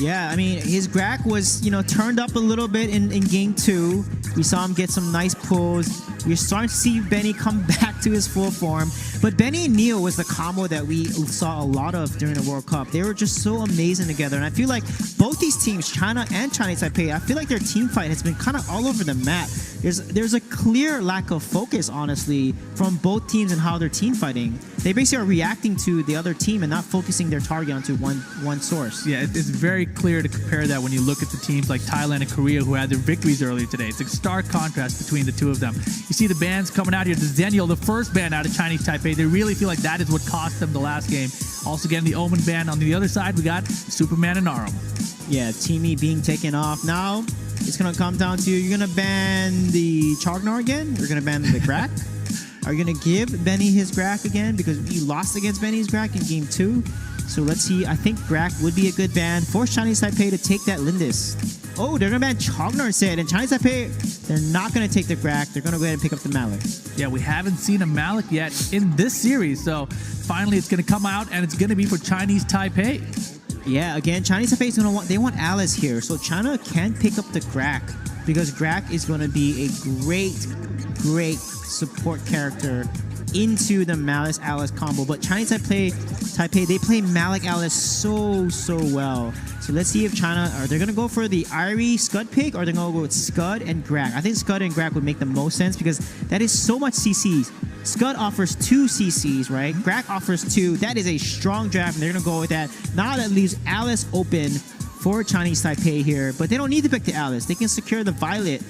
Yeah, I mean, his Grak was, turned up a little bit in game 2. We saw him get some nice pulls. We're starting to see Benny come back to his full form. But Benny and Neo was the combo that we saw a lot of during the World Cup. They were just so amazing together. And I feel like both these teams, China and Chinese Taipei, I feel like their team fight has been kind of all over the map. There's a clear lack of focus, honestly, from both teams and how they're team fighting. They basically are reacting to the other team and not focusing their target onto one source. Yeah, it's very clear to compare that when you look at the teams like Thailand and Korea who had their victories earlier today. It's a stark contrast between the two of them. You see the bans coming out here. The Zenial, the first ban out of Chinese Taipei. They really feel like that is what cost them the last game. Also getting the Omen ban. On the other side, we got Superman and Arum. Yeah, Teamy being taken off. Now, it's going to come down to, you're going to ban the Chognar again? You're going to ban the Grak? Are you going to give Benny his Grak again? Because you lost against Benny's Grak in game 2. So let's see. I think Grak would be a good ban. Force Chinese Taipei to take that Lindis. Oh, they're going to ban Chognar instead. And Chinese Taipei, they're not going to take the Grak. They're going to go ahead and pick up the Malik. Yeah, we haven't seen a Malik yet in this series. So finally it's going to come out, and it's going to be for Chinese Taipei. Yeah, again, Chinese Taipei is going to want Alice here. So China can pick up the Grak because Grak is going to be a great support character into the Malice Alice combo. But Chinese Taipei, they play Malik Alice so well. So let's see if China, are they going to go for the Irie Scud pick, or are they going to go with Scud and Grak? I think Scud and Grak would make the most sense because that is so much CCs. Scud offers 2 CCs, right? Grak offers 2. That is a strong draft, and they're going to go with that. Now that leaves Alice open for Chinese Taipei here, but they don't need to pick the Alice. They can secure the Violet.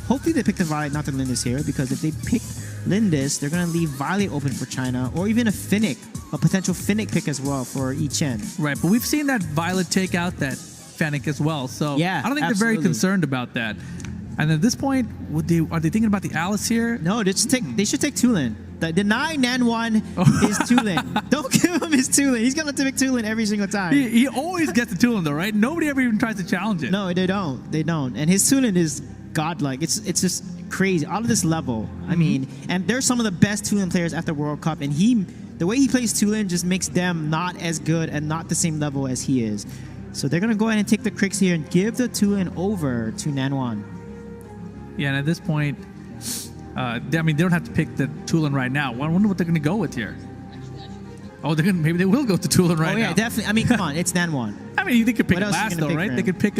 Hopefully they pick the Violet, not the Lindis here, because if they pick Lindis, they're going to leave Violet open for China, or even a Finnick, a potential Finnick pick as well for Chen. Right, but we've seen that Violet take out that Fennec as well, so yeah, I don't think they're very concerned about that. And at this point, are they thinking about the Alice here? No, they should take Tulin. Deny Nan1 his Tulin. Don't give him his Tulin. He's going to pick Tulin every single time. He always gets the Tulin though, right? Nobody ever even tries to challenge it. No, they don't. They don't. And his Tulin is godlike. It's just crazy. Out of this level. I mean, and they're some of the best Tulin players at the World Cup, and the way he plays Tulin just makes them not as good and not the same level as he is. So they're going to go ahead and take the Crix here and give the Tulin over to Nan1. Yeah, and at this point, I mean, they don't have to pick the Tulin right now. I wonder what they're going to go with here. Oh, maybe they will go to Tulin right now. Oh, yeah, definitely. I mean, come on. It's Nan1. I mean, they could pick last, though, right? They could pick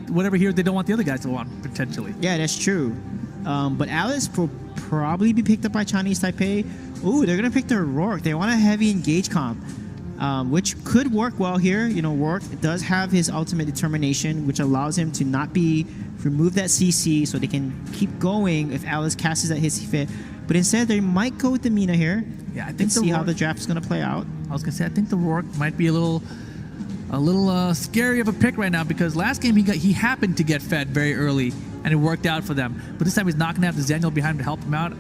whatever hero they don't want the other guys to want, potentially. Yeah, that's true. But Alice will probably be picked up by Chinese Taipei. Ooh, they're going to pick their Rourke. They want a heavy engage comp, which could work well here. You know, Rourke does have his ultimate determination, which allows him to not remove that CC so they can keep going if Alice casts at his fit. But instead, they might go with the Mina here. Yeah, I think and see how the draft is going to play out. I was going to say, I think the Rourke might be a little scary of a pick right now, because last game he happened to get fed very early and it worked out for them. But this time he's not going to have the Zenial behind him to help him out.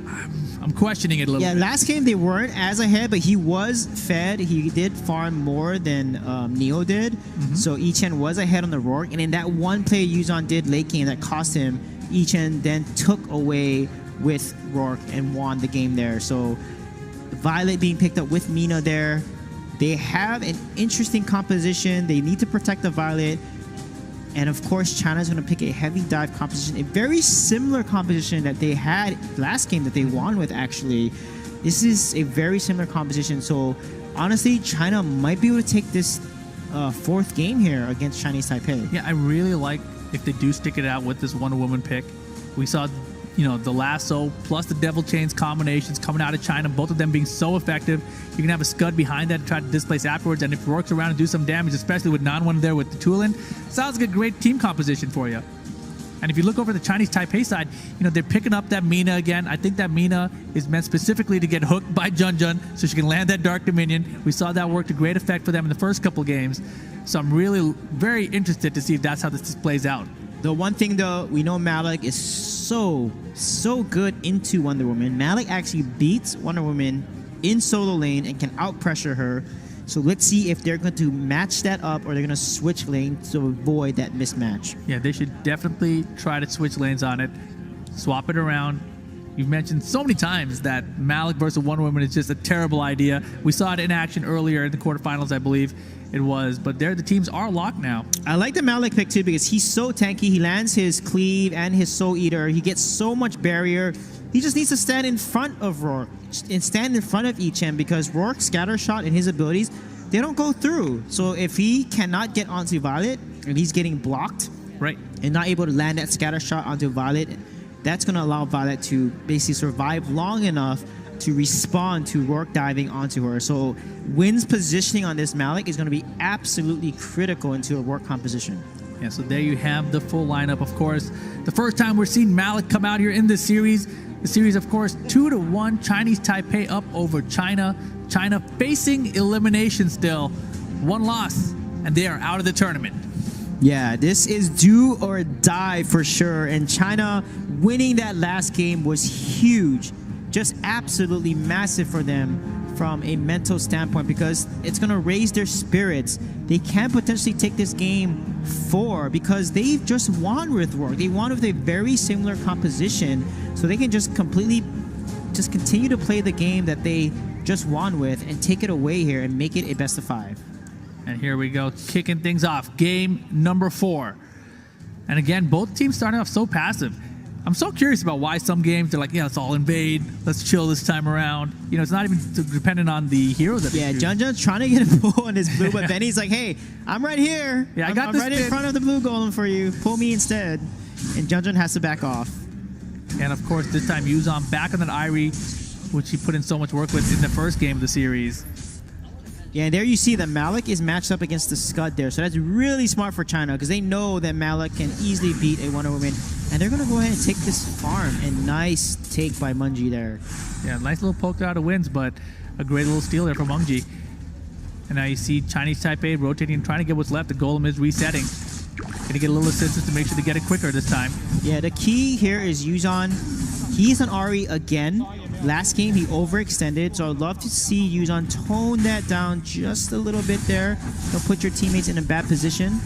I'm questioning it a little bit. Yeah, last game they weren't as ahead, but he was fed. He did farm more than Neo did. So Chen was ahead on the Rourke. And in that one play Yuzon did late game that cost him, Chen then took away with Rourke and won the game there. So Violet being picked up with Mina there. They have an interesting composition. They need to protect the Violet. And of course, China's going to pick a heavy dive composition, a very similar composition that they had last game that they won with, actually. This is a very similar composition. So honestly, China might be able to take this 4th game here against Chinese Taipei. Yeah, I really like if they do stick it out with this Wonder Woman pick. We saw, you know, the lasso plus the Devil Chains combinations coming out of China, both of them being so effective. You can have a Scud behind that to try to displace afterwards, and if it works around and do some damage, especially with Nan1 there with the Tulin, sounds like a great team composition for you. And if you look over the Chinese Taipei side, you know, they're picking up that Mina again. I think that Mina is meant specifically to get hooked by Jun so she can land that Dark Dominion. We saw that work to great effect for them in the first couple games. So I'm really very interested to see if that's how this plays out. The one thing, though, we know Malik is so good into Wonder Woman. Malik actually beats Wonder Woman in solo lane and can out-pressure her. So let's see if they're going to match that up or they're going to switch lanes to avoid that mismatch. Yeah, they should definitely try to switch lanes on it, swap it around, You've mentioned so many times that Malik versus Wonder Woman is just a terrible idea. We saw it in action earlier in the quarterfinals, I believe it was. But there, the teams are locked now. I like the Malik pick too because he's so tanky. He lands his cleave and his Soul Eater. He gets so much barrier. He just needs to stand in front of Rourke and stand in front of Ichen because Rourke's scatter shot and his abilities, they don't go through. So if he cannot get onto Violet and he's getting blocked, right, and not able to land that scatter shot onto Violet, that's going to allow Violet to basically survive long enough to respond to Rourke diving onto her. So Wynn's positioning on this Malik is going to be absolutely critical into a Rourke composition. Yeah, so there you have the full lineup, of course. The first time we're seeing Malik come out here in this series. The series, of course, 2-1, Chinese Taipei up over China. China facing elimination still. One loss, and they are out of the tournament. Yeah, this is do or die for sure. And China winning that last game was huge. Just absolutely massive for them from a mental standpoint because it's going to raise their spirits. They can potentially take this game 4 because they've just won with Rourke. They won with a very similar composition, so they can just completely just continue to play the game that they just won with and take it away here and make it a best of 5. And here we go, kicking things off. Game number 4. And again, both teams starting off so passive. I'm so curious about why some games they're like, yeah, let's all invade. Let's chill this time around. You know, it's not even dependent on the hero that they choose. Junjun's trying to get a pull on his blue, but Benny's like, hey, I'm right here. Yeah, I'm right in front of the blue golem for you. Pull me instead. And Junjun has to back off. And of course, this time Yuzon back on that Irie, which he put in so much work with in the first game of the series. Yeah, and there you see that Malik is matched up against the Scud there. So that's really smart for China because they know that Malik can easily beat a Wonder Woman. And they're going to go ahead and take this farm. And nice take by Mungie there. Yeah, nice little poke out of wins, but a great little steal there from Mungie. And now you see Chinese Taipei rotating and trying to get what's left. The golem is resetting. Going to get a little assistance to make sure they get it quicker this time. Yeah, the key here is Yuzon. He's on Ari again. Last game, he overextended, so I'd love to see Yuzon tone that down just a little bit there. Don't put your teammates in a bad position.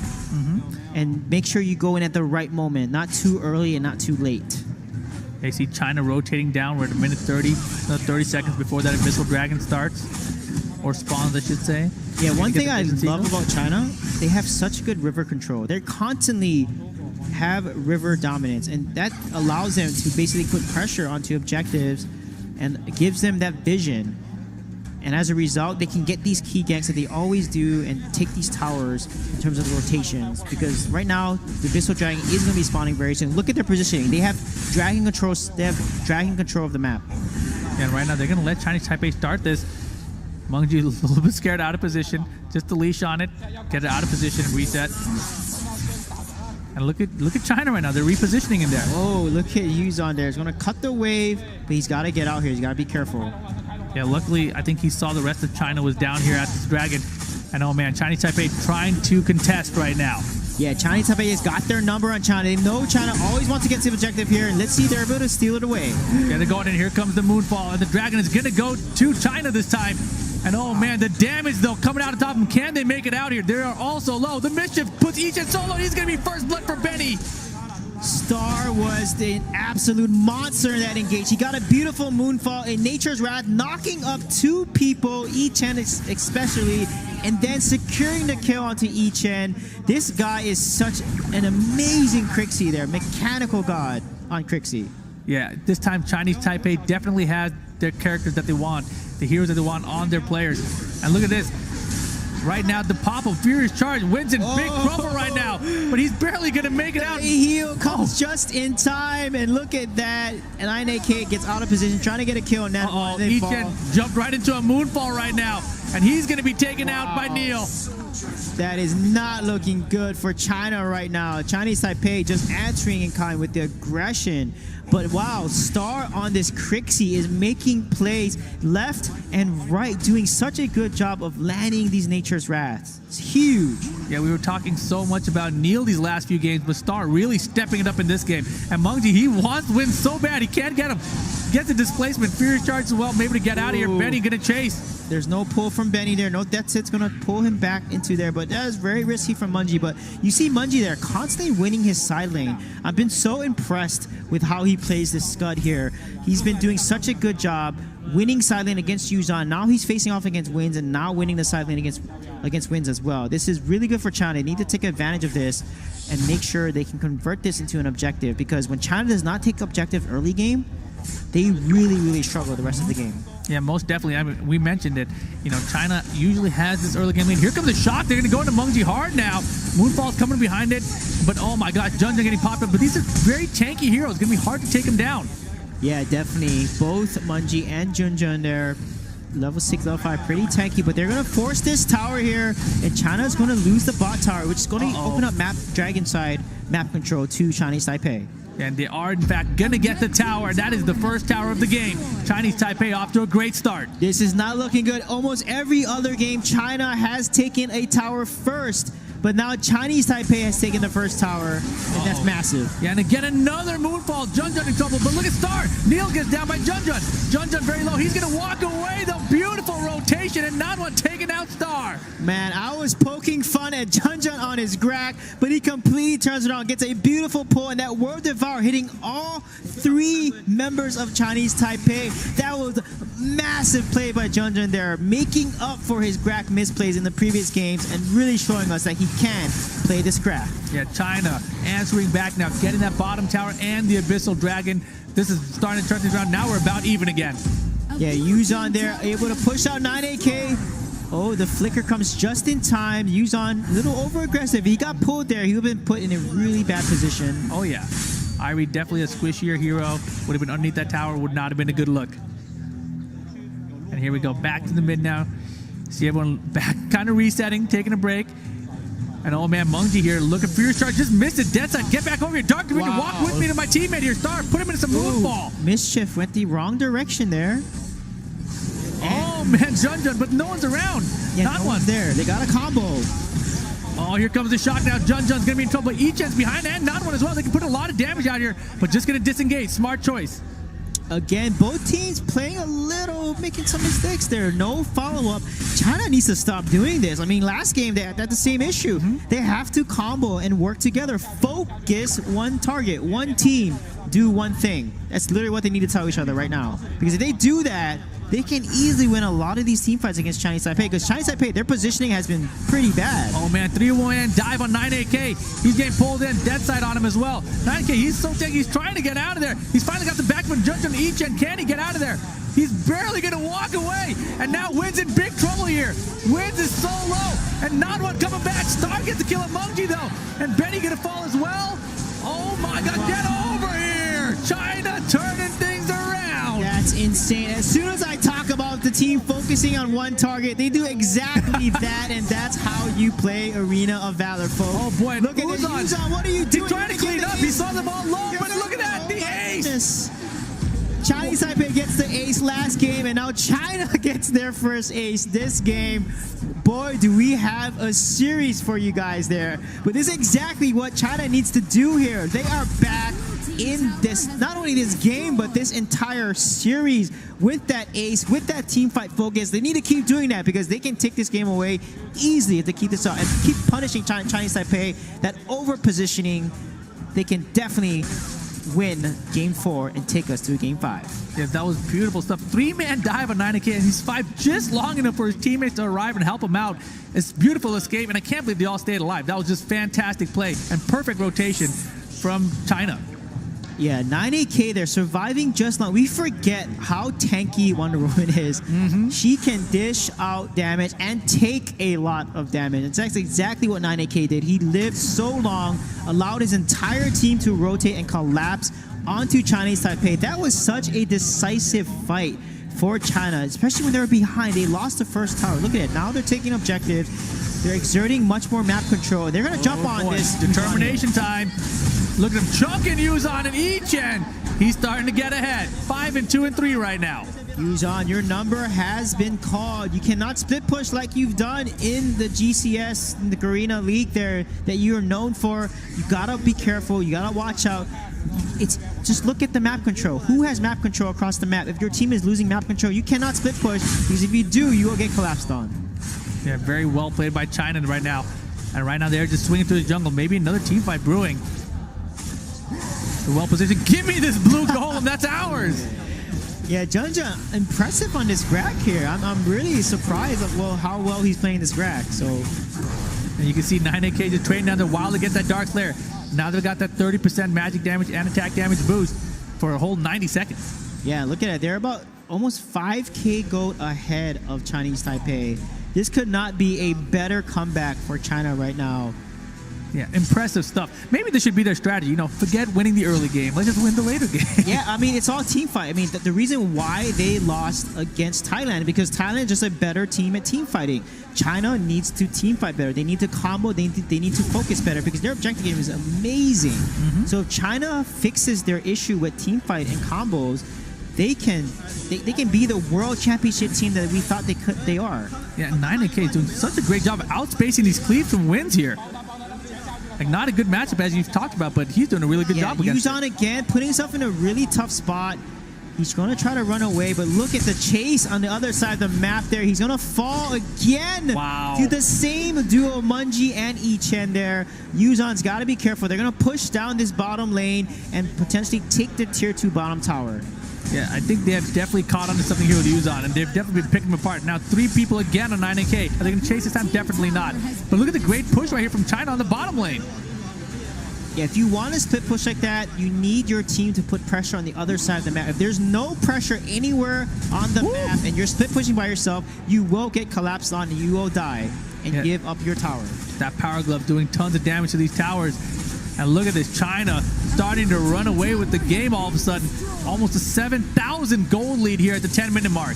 And make sure you go in at the right moment, not too early and not too late. You see China rotating down. We're at a minute 30, another 30 seconds before that Abyssal Dragon starts. Or spawns, I should say. Yeah, one thing I love about China, they have such good river control. They're constantly have river dominance, and that allows them to basically put pressure onto objectives and gives them that vision. And as a result, they can get these key ganks that they always do and take these towers in terms of the rotations. Because right now, the Abyssal Dragon is going to be spawning very soon. Look at their positioning. They have dragon control. They have dragon control of the map. And right now, they're going to let Chinese Taipei start this. Mungji a little bit scared, out of position. Just the leash on it. Get it out of position and reset. And look at China right now. They're repositioning in there. Oh, look at Yuzon there. He's going to cut the wave, but he's got to get out here. He's got to be careful. Yeah, luckily, I think he saw the rest of China was down here at this dragon. And oh man, Chinese Taipei trying to contest right now. Yeah, Chinese Taipei has got their number on China. They know China always wants to get to the objective here, and let's see if they're able to steal it away. Gonna go in, and here comes the Moonfall, and the dragon is gonna go to China this time. And oh man, the damage though coming out of top of them. Can they make it out here? They are also low. The Mischief puts Ichen solo. He's gonna be first blood for Benny. Star was the absolute monster in that engage. He got a beautiful Moonfall in Nature's Wrath, knocking up 2 people, Ichen especially, and then securing the kill onto Ichen. This guy is such an amazing Crixie there, mechanical god on Crixie. Yeah, this time Chinese Taipei definitely has their characters that they want, the heroes that they want on their players. And look at this. Right now, the pop of Furious Charge wins in big trouble right now, but he's barely going to make it out. The heal comes just in time, and look at that. And INAK gets out of position, trying to get a kill on that one. Ichen jumped right into a Moonfall right now, and he's going to be taken out by Neil. That is not looking good for China right now. Chinese Taipei just answering in kind with the aggression. But wow, Star on this Crixie is making plays left and right, doing such a good job of landing these Nature's Wraths. It's huge. Yeah, we were talking so much about Neil these last few games, but Star really stepping it up in this game. And Mungji, he wants to win so bad, he can't get him. Gets the displacement, Furious Charge as well, maybe to get out of here. Benny gonna chase. There's no pull from Benny there. No death hit's going to pull him back into there. But that is very risky from Mungie. But you see Mungie there constantly winning his side lane. I've been so impressed with how he plays this Scud here. He's been doing such a good job winning side lane against Yuzan. Now he's facing off against Wins and now winning the side lane against Wins as well. This is really good for China. They need to take advantage of this and make sure they can convert this into an objective, because when China does not take objective early game, they really struggle the rest of the game. Yeah, most definitely. I mean, we mentioned it. You know, China usually has this early game lead. Here comes the shot. They're going to go into Mungie hard now. Moonfall's coming behind it. But oh my god, Junjun getting popped up. But these are very tanky heroes. It's going to be hard to take them down. Yeah, definitely. Both Mungie and Junjun there, level 6, level 5, pretty tanky. But they're going to force this tower here. And China's going to lose the bot tower, which is going to open up Dragon side map control to Chinese Taipei. And they are, in fact, going to get the tower. That is the first tower of the game. Chinese Taipei off to a great start. This is not looking good. Almost every other game, China has taken a tower first. But now Chinese Taipei has taken the first tower, and that's massive. Yeah, and again, another Moonfall. Junjun in trouble, but look at Star. Neil gets down by Junjun. Junjun very low. He's going to walk away. The beautiful rotation, and not one taking out Star. Man, I was poking fun at Junjun on his Grak, but he completely turns around, gets a beautiful pull, and that World Devour hitting all 3 members of Chinese Taipei. That was a massive play by Junjun there, making up for his Grak misplays in the previous games and really showing us that he can play this Grak. Yeah, China answering back now, getting that bottom tower and the Abyssal Dragon. This is starting to turn things around. Now we're about even again. Yeah, Yuzan there, able to push out 9AK. Oh, the flicker comes just in time. Yuzan, a little over-aggressive. He got pulled there. He would have been put in a really bad position. Oh, yeah. Irie, definitely a squishier hero. Would have been underneath that tower. Would not have been a good look. And here we go. Back to the mid now. See everyone back, kind of resetting, taking a break. And oh man, Mungie here looking for your start. Just missed it. Dead side. Get back over here. Dark Dominion, walk with me to my teammate here. Star, put him in some Moonfall. Mischief went the wrong direction there. Oh man, Junjun, but no one's around. Yeah, Not no one. one's there. They got a combo. Oh, here comes the shot now. Junjun's going to be in trouble. Ichen's behind and not one as well. They can put a lot of damage out here, but just going to disengage. Smart choice. Again, both teams playing a little, making some mistakes there. No follow-up. China needs to stop doing this. I mean, last game, they had the same issue. They have to combo and work together. Focus one target, one team, do one thing. That's literally what they need to tell each other right now. Because if they do that, they can easily win a lot of these team fights against Chinese Taipei. Because Chinese Taipei, their positioning has been pretty bad. Oh man, 3-1 and dive on 9AK. He's getting pulled in, dead side on him as well. 9AK, he's so tanky, he's trying to get out of there. He's finally got the back from Junjun Ichen. Can he get out of there? He's barely going to walk away. And now Wins in big trouble here. Wins is so low. And not one coming back. Star gets the kill at Mungie though. And Benny going to fall as well. Oh my god, get over here. China turning things around. That's insane. As soon as I talk about the team focusing on one target, they do exactly that, and that's how you play Arena of Valor, folks. Oh boy, look at this. Yuzan, what are you doing? He's trying to clean up. He saw them all low, but look at that, the ace. Chinese Taipei gets the ace last game, and now China gets their first ace this game. Boy, do we have a series for you guys there. But this is exactly what China needs to do here. They are back in this, not only this game, but this entire series with that ace, with that team fight focus. They need to keep doing that because they can take this game away easily if they keep this up and keep punishing Chinese Taipei. That over positioning, they can definitely win game 4 and take us to game 5. Yeah, that was beautiful stuff. 3-man dive on 9AK, and he's 5 just long enough for his teammates to arrive and help him out. It's a beautiful escape, and I can't believe they all stayed alive. That was just fantastic play and perfect rotation from China. Yeah, 9AK, they're surviving just long. We forget how tanky Wonder Woman is. She can dish out damage and take a lot of damage. And that's exactly what 9AK did. He lived so long, allowed his entire team to rotate and collapse onto Chinese Taipei. That was such a decisive fight for China, especially when they were behind. They lost the first tower. Look at it. Now they're taking objective. They're exerting much more map control. They're going to jump on this. Determination time. Look at him chunking Yuzan and Ichen. He's starting to get ahead. 5 and 2 and 3 right now. Yuzan, your number has been called. You cannot split push like you've done in the GCS, in the Garena League there that you are known for. You gotta be careful. You gotta watch out. It's just look at the map control. Who has map control across the map? If your team is losing map control, you cannot split push, because if you do, you will get collapsed on. Yeah, very well played by China right now. And right now they're just swinging through the jungle. Maybe another team fight brewing. They're well positioned. Give me this blue golem. That's ours. Yeah, Junja, impressive on this Greg here. I'm really surprised at how well he's playing this Greg. So, and you can see 9AK just trading down there while they get that Dark Slayer. Now they've got that 30% magic damage and attack damage boost for a whole 90 seconds. Yeah, look at it. They're about almost 5k gold ahead of Chinese Taipei. This could not be a better comeback for China right now. Yeah, impressive stuff. Maybe this should be their strategy. You know, forget winning the early game. Let's just win the later game. Yeah, I mean, it's all team fight. I mean, the reason why they lost against Thailand, because Thailand is just a better team at team fighting. China needs to team fight better. They need to combo. They need to focus better, because their objective game is amazing. So if China fixes their issue with team fight and combos, they can be the world championship team that we thought they are. Yeah, 9AK is doing such a great job of outspacing these Cleaves from wins here. Like, not a good matchup as you've talked about, but he's doing a really good job against Yuzan again, putting himself in a really tough spot. He's going to try to run away, but look at the chase on the other side of the map there. He's going to fall again. Wow. To the same duo, Munji and Ichen there. Yuzan's got to be careful. They're going to push down this bottom lane and potentially take the tier 2 bottom tower. Yeah, I think they have definitely caught on to something here with Yuzan, and they've definitely been picking them apart. Now, 3 people again on 9AK. Are they going to chase this time? Definitely not. But look at the great push right here from China on the bottom lane. Yeah, if you want to split push like that, you need your team to put pressure on the other side of the map. If there's no pressure anywhere on the map and you're split pushing by yourself, you will get collapsed on and you will die and give up your tower. That Power Glove doing tons of damage to these towers. And look at this, China starting to run away with the game all of a sudden. Almost a 7,000 gold lead here at the 10-minute mark.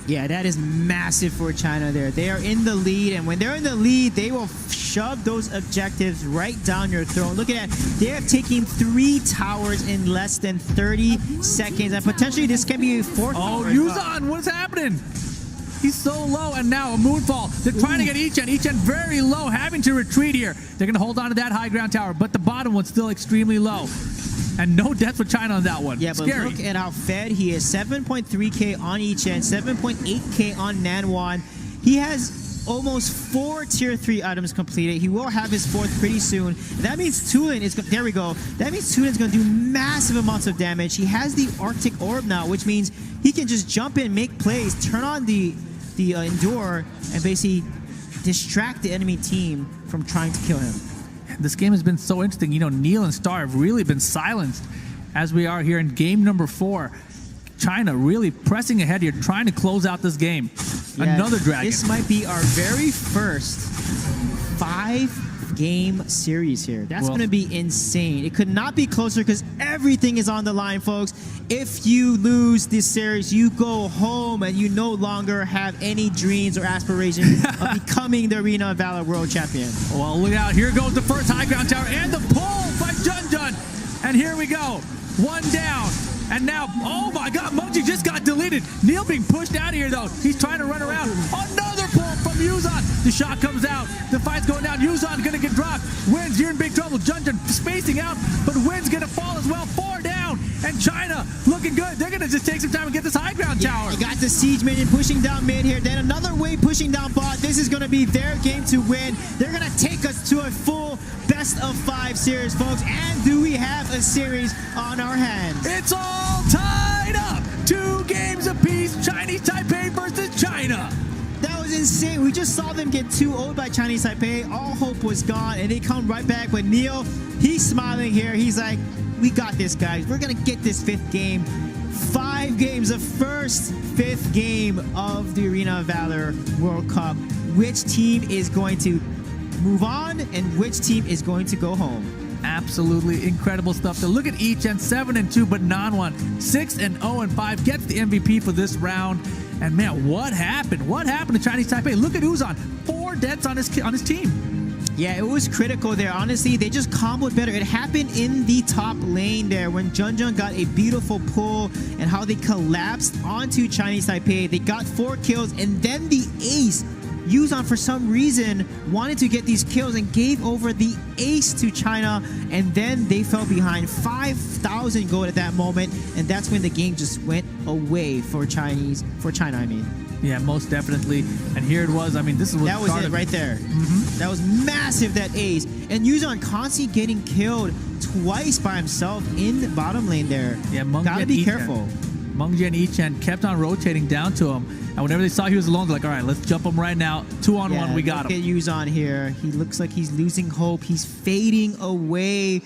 Yeah, that is massive for China there. They are in the lead, and when they're in the lead, they will shove those objectives right down your throat. Look at that. They have taken 3 towers in less than 30 seconds, and potentially this can be a 4th tower. Oh, Yuzan, what's happening? He's so low, and now a Moonfall. They're trying to get Ichen. Ichen very low, having to retreat here. They're going to hold on to that high ground tower, but the bottom one's still extremely low. And no death for China on that one. Yeah, but Scary. look at how fed he is. 7.3k on Ichen, 7.8k on Nanwan. He has almost 4 tier 3 items completed. He will have his 4th pretty soon. That means Tulin is there we go. That means Tulin's going to do massive amounts of damage. He has the Arctic Orb now, which means he can just jump in, make plays, turn on the Endure, and basically distract the enemy team from trying to kill him. This game has been so interesting. You know, Neil and Star have really been silenced as we are here in game number 4. China really pressing ahead here, trying to close out this game. Yeah, another dragon. This might be our very first 5-game series here. That's going to be insane. It could not be closer because everything is on the line, folks. If you lose this series, you go home and you no longer have any dreams or aspirations of becoming the Arena of Valor World Champion. Well, look out. Here goes the first high ground tower and the pull by Junjun. And here we go. 1 down. And now, oh my God, Moji just got deleted. Neil being pushed out of here, though. He's trying to run around. Another pull from Yuzan. The shot comes out. The fight's going down. Yuzan going to get dropped. Wins, you're in big trouble. Junjun spacing out, but Win's going to fall as well. 4 down. And China looking good. They're going to just take some time and get this high ground tower. You got the Siege Minion pushing down mid here. Then another wave pushing down bot. This is going to be their game to win. They're going to take us to a full best of 5 series, folks. And do we have a series on our hands? It's all tied up. 2 games apiece. Chinese Taipei versus China. That was insane. We just saw them get 2-0'd by Chinese Taipei. All hope was gone, and they come right back. But Neil, he's smiling here. He's like, we got this, guys. We're going to get this 5th game. 5 games, the first 5th game of the Arena of Valor World Cup. Which team is going to move on, and which team is going to go home? Absolutely incredible stuff. So look at each and 7-2, but Nanwan 6-0-5 gets the MVP for this round. And man, what happened? What happened to Chinese Taipei? Look at Uzan, 4 deaths on his team. Yeah, it was critical there. Honestly, they just comboed better. It happened in the top lane there when Junjun got a beautiful pull and how they collapsed onto Chinese Taipei. They got 4 kills, and then the ace. Yuzhan, for some reason, wanted to get these kills and gave over the ace to China, and then they fell behind 5,000 gold at that moment, and that's when the game just went away for China, I mean. Yeah, most definitely. And here it was. I mean, this is what that was it right there. That was massive, that ace. And Yuzhan constantly getting killed twice by himself in the bottom lane there. Yeah, gotta be careful. Mengjian and Yichen kept on rotating down to him. And whenever they saw he was alone, they're like, all right, let's jump him right now. 2-on-1, we got him. Look at Yuzhan here. He looks like he's losing hope. He's fading away.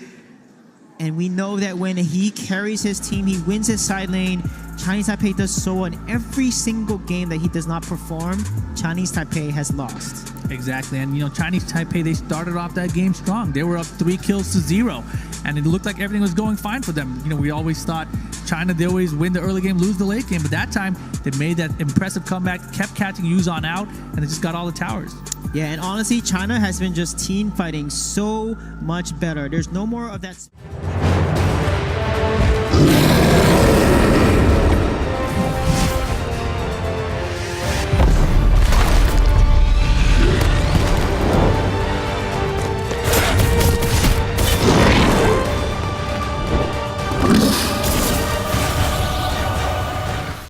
And we know that when he carries his team, he wins his side lane. Chinese Taipei does so in every single game that he does not perform. Chinese Taipei has lost. Exactly. And, you know, Chinese Taipei, they started off that game strong. They were up 3 kills to 0. And it looked like everything was going fine for them. You know, we always thought China, they always win the early game, lose the late game. But that time, they made that impressive comeback, kept catching Yuzhan out, and they just got all the towers. Yeah, and honestly, China has been just team fighting so much better. There's no more of that...